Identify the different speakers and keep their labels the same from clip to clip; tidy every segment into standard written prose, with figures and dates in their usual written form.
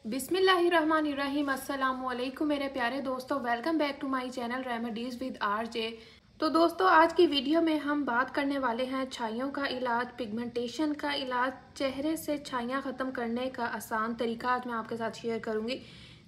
Speaker 1: बिस्मिल्लाहिर्रहमानिर्रहीम। अस्सलाम वालेकुम मेरे प्यारे दोस्तों, welcome back to my channel remedies with RJ. तो दोस्तों, आज की वीडियो में हम बात करने वाले हैं छाइयों का इलाज, पिगमेंटेशन का इलाज, चेहरे से छाइयाँ ख़त्म करने का आसान तरीका आज मैं आपके साथ शेयर करूँगी।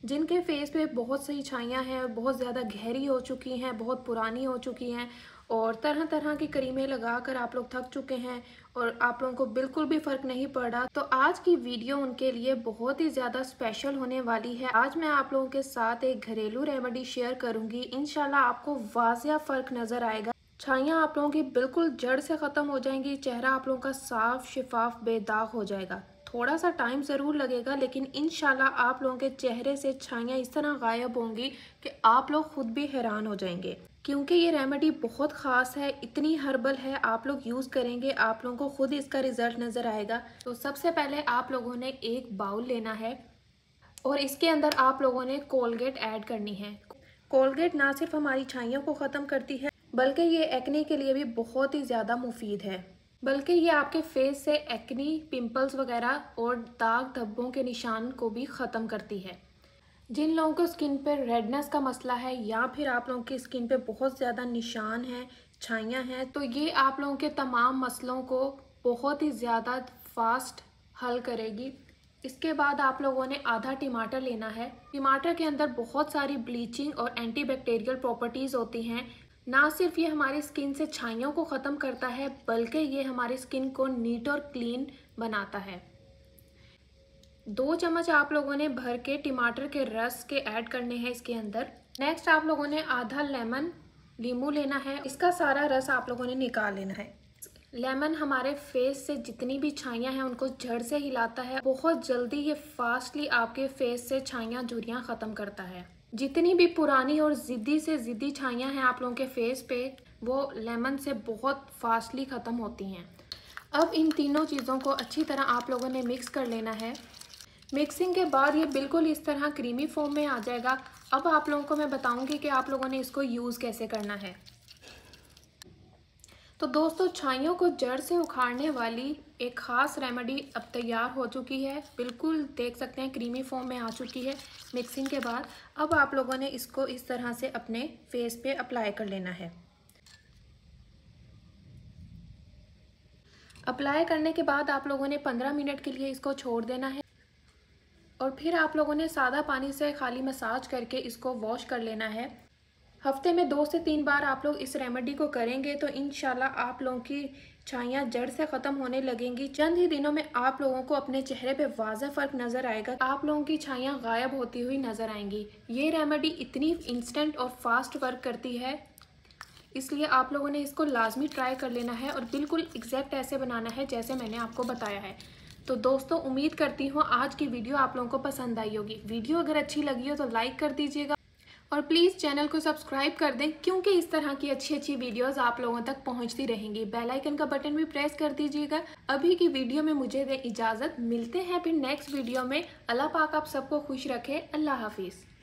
Speaker 1: जिनके फेस पे बहुत सही छाइयाँ हैं, बहुत ज़्यादा गहरी हो चुकी हैं, बहुत पुरानी हो चुकी हैं और तरह तरह की क्रीमें लगाकर आप लोग थक चुके हैं और आप लोगों को बिल्कुल भी फ़र्क नहीं पड़ रहा, तो आज की वीडियो उनके लिए बहुत ही ज़्यादा स्पेशल होने वाली है। आज मैं आप लोगों के साथ एक घरेलू रेमेडी शेयर करूंगी। इंशाल्लाह आपको वाज़िया फ़र्क नज़र आएगा। छाइयाँ आप लोगों की बिल्कुल जड़ से ख़त्म हो जाएंगी, चेहरा आप लोगों का साफ शिफाफ बेदाग हो जाएगा। थोड़ा सा टाइम ज़रूर लगेगा, लेकिन इंशाल्लाह आप लोगों के चेहरे से छाइयाँ इस तरह गायब होंगी कि आप लोग खुद भी हैरान हो जाएंगे। क्योंकि ये रेमेडी बहुत ख़ास है, इतनी हर्बल है, आप लोग यूज़ करेंगे आप लोगों को खुद इसका रिजल्ट नज़र आएगा। तो सबसे पहले आप लोगों ने एक बाउल लेना है और इसके अंदर आप लोगों ने कोलगेट ऐड करनी है। कोलगेट ना सिर्फ हमारी छाइयों को ख़त्म करती है, बल्कि ये एक्ने के लिए भी बहुत ही ज़्यादा मुफीद है। बल्कि ये आपके फेस से एक्नी, पिंपल्स वगैरह और दाग धब्बों के निशान को भी ख़त्म करती है। जिन लोगों को स्किन पे रेडनेस का मसला है या फिर आप लोगों की स्किन पे बहुत ज़्यादा निशान हैं, छाइयाँ हैं, तो ये आप लोगों के तमाम मसलों को बहुत ही ज़्यादा फास्ट हल करेगी। इसके बाद आप लोगों ने आधा टमाटर लेना है। टमाटर के अंदर बहुत सारी ब्लीचिंग और एंटीबैक्टीरियल प्रॉपर्टीज़ होती हैं। ना सिर्फ ये हमारी स्किन से छाइयों को ख़त्म करता है, बल्कि ये हमारी स्किन को नीट और क्लीन बनाता है। 2 चम्मच आप लोगों ने भर के टमाटर के रस के ऐड करने हैं इसके अंदर। नेक्स्ट आप लोगों ने आधा नींबू लेना है, इसका सारा रस आप लोगों ने निकाल लेना है। लेमन हमारे फेस से जितनी भी छाइयाँ हैं उनको जड़ से हिलाता है। बहुत जल्दी ये फास्टली आपके फेस से छाइयाँ झुर्रियाँ ख़त्म करता है। जितनी भी पुरानी और ज़िद्दी से ज़िद्दी छाइयाँ हैं आप लोगों के फेस पे, वो लेमन से बहुत फास्टली ख़त्म होती हैं। अब इन तीनों चीज़ों को अच्छी तरह आप लोगों ने मिक्स कर लेना है। मिक्सिंग के बाद ये बिल्कुल इस तरह क्रीमी फॉर्म में आ जाएगा। अब आप लोगों को मैं बताऊंगी कि आप लोगों ने इसको यूज़ कैसे करना है। तो दोस्तों, छाइयों को जड़ से उखाड़ने वाली एक ख़ास रेमेडी अब तैयार हो चुकी है। बिल्कुल देख सकते हैं क्रीमी फॉर्म में आ चुकी है मिक्सिंग के बाद। अब आप लोगों ने इसको इस तरह से अपने फेस पे अप्लाई कर लेना है। अप्लाई करने के बाद आप लोगों ने 15 मिनट के लिए इसको छोड़ देना है और फिर आप लोगों ने सादा पानी से खाली मसाज करके इसको वॉश कर लेना है। हफ्ते में 2 से 3 बार आप लोग इस रेमेडी को करेंगे तो इंशाल्लाह आप लोगों की छाइयाँ जड़ से ख़त्म होने लगेंगी। चंद ही दिनों में आप लोगों को अपने चेहरे पे वाज़ेह फ़र्क नज़र आएगा। आप लोगों की छाइयाँ गायब होती हुई नज़र आएंगी। ये रेमेडी इतनी इंस्टेंट और फास्ट वर्क करती है, इसलिए आप लोगों ने इसको लाजमी ट्राई कर लेना है और बिल्कुल एग्जैक्ट ऐसे बनाना है जैसे मैंने आपको बताया है। तो दोस्तों, उम्मीद करती हूँ आज की वीडियो आप लोगों को पसंद आई होगी। वीडियो अगर अच्छी लगी हो तो लाइक कर दीजिएगा और प्लीज़ चैनल को सब्सक्राइब कर दें, क्योंकि इस तरह की अच्छी अच्छी वीडियोस आप लोगों तक पहुंचती रहेंगी। बेल आइकन का बटन भी प्रेस कर दीजिएगा। अभी की वीडियो में मुझे दे इजाज़त, मिलते हैं फिर नेक्स्ट वीडियो में। अल्लाह पाक आप सबको खुश रखे। अल्लाह हाफिज़।